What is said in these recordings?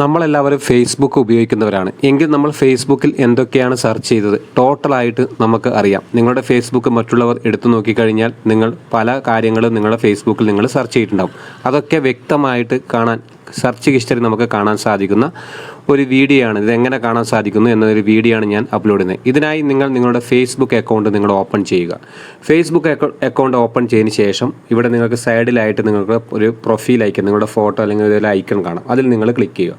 നമ്മളെല്ലാവരും ഫേസ്ബുക്ക് ഉപയോഗിക്കുന്നവരാണ് എങ്കിൽ നമ്മൾ ഫേസ്ബുക്കിൽ എന്തൊക്കെയാണ് സെർച്ച് ചെയ്തത് ടോട്ടലായിട്ട് നമുക്ക് അറിയാം. നിങ്ങളുടെ ഫേസ്ബുക്ക് മറ്റുള്ളവർ എടുത്തു നോക്കിക്കഴിഞ്ഞാൽ നിങ്ങൾ പല കാര്യങ്ങളും നിങ്ങളുടെ ഫേസ്ബുക്കിൽ നിങ്ങൾ സെർച്ച് ചെയ്തിട്ടുണ്ടാവും. അതൊക്കെ വ്യക്തമായിട്ട് കാണാൻ സെർച്ച് ഹിസ്റ്ററി നമുക്ക് കാണാൻ സാധിക്കുന്ന ഒരു വീഡിയോ ആണ്. ഇതെങ്ങനെ കാണാൻ സാധിക്കുന്നു എന്നൊരു വീഡിയോ ആണ് ഞാൻ അപ്ലോഡ് ചെയ്യുന്നത്. ഇതിനായി നിങ്ങളുടെ ഫേസ്ബുക്ക് അക്കൗണ്ട് നിങ്ങൾ ഓപ്പൺ ചെയ്യുക. ഫേസ്ബുക്ക് അക്കൗണ്ട് ഓപ്പൺ ചെയ്തതിന് ശേഷം ഇവിടെ നിങ്ങൾക്ക് സൈഡിലായിട്ട് നിങ്ങൾക്ക് ഒരു പ്രൊഫൈൽ ഐക്കൺ, നിങ്ങളുടെ ഫോട്ടോ അല്ലെങ്കിൽ ഒരു ഐക്കൺ കാണാം. അതിൽ നിങ്ങൾ ക്ലിക്ക് ചെയ്യുക.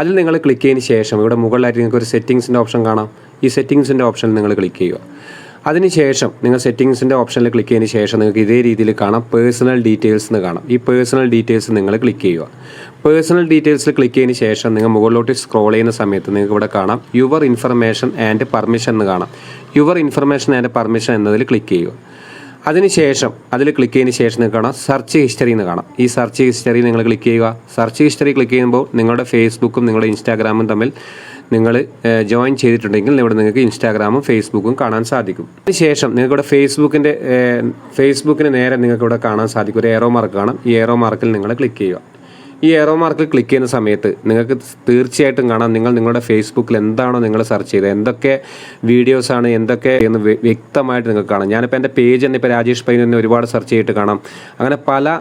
അതിൽ നിങ്ങൾ ക്ലിക്ക് ചെയ്തതിന് ശേഷം ഇവിടെ മുകളിലായിട്ട് നിങ്ങൾക്ക് ഒരു സെറ്റിങ്സിൻ്റെ ഓപ്ഷൻ കാണാം. ഈ സെറ്റിങ്സിൻ്റെ ഓപ്ഷനിൽ നിങ്ങൾ ക്ലിക്ക് ചെയ്യുക. അതിനുശേഷം നിങ്ങൾ സെറ്റിങ്സിൻ്റെ ഓപ്ഷനിൽ ക്ലിക്ക് ചെയ്തതിന് ശേഷം നിങ്ങൾക്ക് ഇതേ രീതിയിൽ കാണാം, പേഴ്സണൽ ഡീറ്റെയിൽസ് എന്ന് കാണാം. ഈ പേഴ്സണൽ ഡീറ്റെയിൽസ് നിങ്ങൾ ക്ലിക്ക് ചെയ്യുക. പേഴ്സണൽ ഡീറ്റെയിൽസിൽ ക്ലിക്ക് ചെയ്തതിന് ശേഷം നിങ്ങൾ മുകളിലോട്ട് സ്ക്രോൾ ചെയ്യുന്ന സമയത്ത് നിങ്ങൾക്ക് ഇവിടെ കാണാം യുവർ ഇൻഫർമേഷൻ ആൻഡ് പെർമിഷൻ എന്ന് കാണാം. യുവർ ഇൻഫർമേഷൻ ആൻഡ് പെർമിഷൻ എന്നതിൽ ക്ലിക്ക് ചെയ്യുക. അതിനുശേഷം അതിൽ ക്ലിക്ക് ചെയ്തതിന് ശേഷം നിങ്ങൾക്ക് കാണാം സെർച്ച് ഹിസ്റ്ററി എന്ന് കാണാം. ഈ സെർച്ച് ഹിസ്റ്ററി നിങ്ങൾ ക്ലിക്ക് ചെയ്യുക. സെർച്ച് ഹിസ്റ്ററി ക്ലിക്ക് ചെയ്യുമ്പോൾ നിങ്ങളുടെ ഫേസ്ബുക്കും നിങ്ങളുടെ ഇൻസ്റ്റാഗ്രാമും തമ്മിൽ നിങ്ങൾ ജോയിൻ ചെയ്തിട്ടുണ്ടെങ്കിൽ ഇവിടെ നിങ്ങൾക്ക് ഇൻസ്റ്റാഗ്രാമും ഫേസ്ബുക്കും കാണാൻ സാധിക്കും. അതിനുശേഷം നിങ്ങൾക്കിവിടെ ഫേസ്ബുക്കിന് നേരെ നിങ്ങൾക്കിവിടെ കാണാൻ സാധിക്കും ഒരു ഏറോ മാർക്ക് കാണാം. ഈ ഏറോ മാർക്കിൽ നിങ്ങൾ ക്ലിക്ക് ചെയ്യുക. ഈ ഏറോ മാർക്കിൽ ക്ലിക്ക് ചെയ്യുന്ന സമയത്ത് നിങ്ങൾക്ക് തീർച്ചയായിട്ടും കാണാം നിങ്ങളുടെ ഫേസ്ബുക്കിൽ എന്താണോ നിങ്ങൾ സെർച്ച് ചെയ്തത്, എന്തൊക്കെ വീഡിയോസാണ് എന്തൊക്കെ എന്ന് വ്യക്തമായിട്ട് നിങ്ങൾക്ക് കാണാം. ഞാനിപ്പോൾ എൻ്റെ പേജ് തന്നെ ഇപ്പോൾ രാജേഷ് പൈൻ തന്നെ ഒരുപാട് സെർച്ച് ചെയ്തിട്ട് കാണാം. അങ്ങനെ പല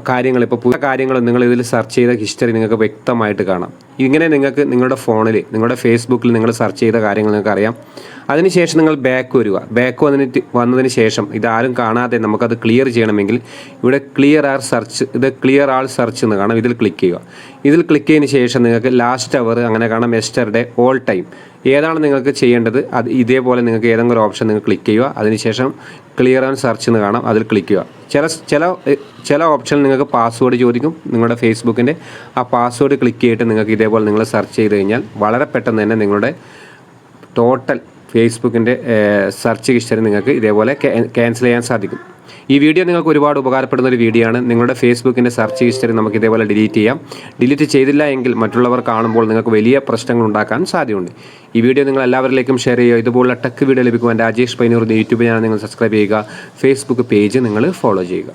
കാര്യങ്ങൾ ഇപ്പോൾ പുതിയ കാര്യങ്ങൾ നിങ്ങൾ ഇതിൽ സെർച്ച് ചെയ്ത ഹിസ്റ്ററി നിങ്ങൾക്ക് വ്യക്തമായിട്ട് കാണാം. ഇങ്ങനെ നിങ്ങൾക്ക് നിങ്ങളുടെ ഫോണിൽ നിങ്ങളുടെ ഫേസ്ബുക്കിൽ നിങ്ങൾ സെർച്ച് ചെയ്ത കാര്യങ്ങൾ നിങ്ങൾക്ക് അറിയാം. അതിനുശേഷം നിങ്ങൾ ബാക്ക് വരിക. ബാക്ക് വന്നതിന് ശേഷം ഇതാരും കാണാതെ നമുക്കത് ക്ലിയർ ചെയ്യണമെങ്കിൽ ഇവിടെ ക്ലിയർ ആൾ സെർച്ച് എന്ന് കാണാം. ഇതിൽ ക്ലിക്ക് ചെയ്യുക. ഇതിൽ ക്ലിക്ക് ചെയ്തതിന് ശേഷം നിങ്ങൾക്ക് ലാസ്റ്റ് അവർ അങ്ങനെ കാണാം, യെസ്റ്റർഡേ, ഓൾ ടൈം ഏതാണ് നിങ്ങൾക്ക് ചെയ്യേണ്ടത് അത് ഇതേപോലെ നിങ്ങൾക്ക് ഏതെങ്കിലും ഒരു ഓപ്ഷൻ നിങ്ങൾ ക്ലിക്ക് ചെയ്യുക. അതിനുശേഷം ക്ലിയർ ആൻഡ് സെർച്ച് എന്ന് കാണാം, അതിൽ ക്ലിക്ക് ചെയ്യുക. ചില ഓപ്ഷനിൽ നിങ്ങൾക്ക് പാസ്വേഡ് ചോദിക്കും. നിങ്ങളുടെ ഫേസ്ബുക്കിൻ്റെ ആ പാസ്വേഡ് ക്ലിക്ക് ചെയ്തിട്ട് നിങ്ങൾക്ക് ഇതേപോലെ നിങ്ങൾ സെർച്ച് ചെയ്ത് കഴിഞ്ഞാൽ വളരെ പെട്ടെന്ന് തന്നെ നിങ്ങളുടെ ടോട്ടൽ ഫേസ്ബുക്കിൻ്റെ സെർച്ച് ഹിസ്റ്ററി നിങ്ങൾക്ക് ഇതേപോലെ ക്യാൻസൽ ചെയ്യാൻ സാധിക്കും. ഈ വീഡിയോ നിങ്ങൾക്ക് ഒരുപാട് ഉപകാരപ്പെടുന്ന ഒരു വീഡിയോ ആണ്. നിങ്ങളുടെ ഫേസ്ബുക്കിൻ്റെ സെർച്ച് ഹിസ്റ്ററി നമുക്ക് ഇതേപോലെ ഡിലീറ്റ് ചെയ്യാം. ഡിലീറ്റ് ചെയ്തില്ല എങ്കിൽ മറ്റുള്ളവർ കാണുമ്പോൾ നിങ്ങൾക്ക് വലിയ പ്രശ്നങ്ങൾ ഉണ്ടാക്കാൻ സാധ്യതയുണ്ട്. ഈ വീഡിയോ നിങ്ങൾ എല്ലാവരിലേക്കും ഷെയർ ചെയ്യുക. ഇതുപോലുള്ള ടെക് വീഡിയോ ലഭിക്കുവാൻ രാജേഷ് പൈനൂർ യൂട്യൂബ് ചാനൽ നിങ്ങൾ സബ്സ്ക്രൈബ് ചെയ്യുക. ഫേസ്ബുക്ക് പേജ് നിങ്ങൾ ഫോളോ ചെയ്യുക.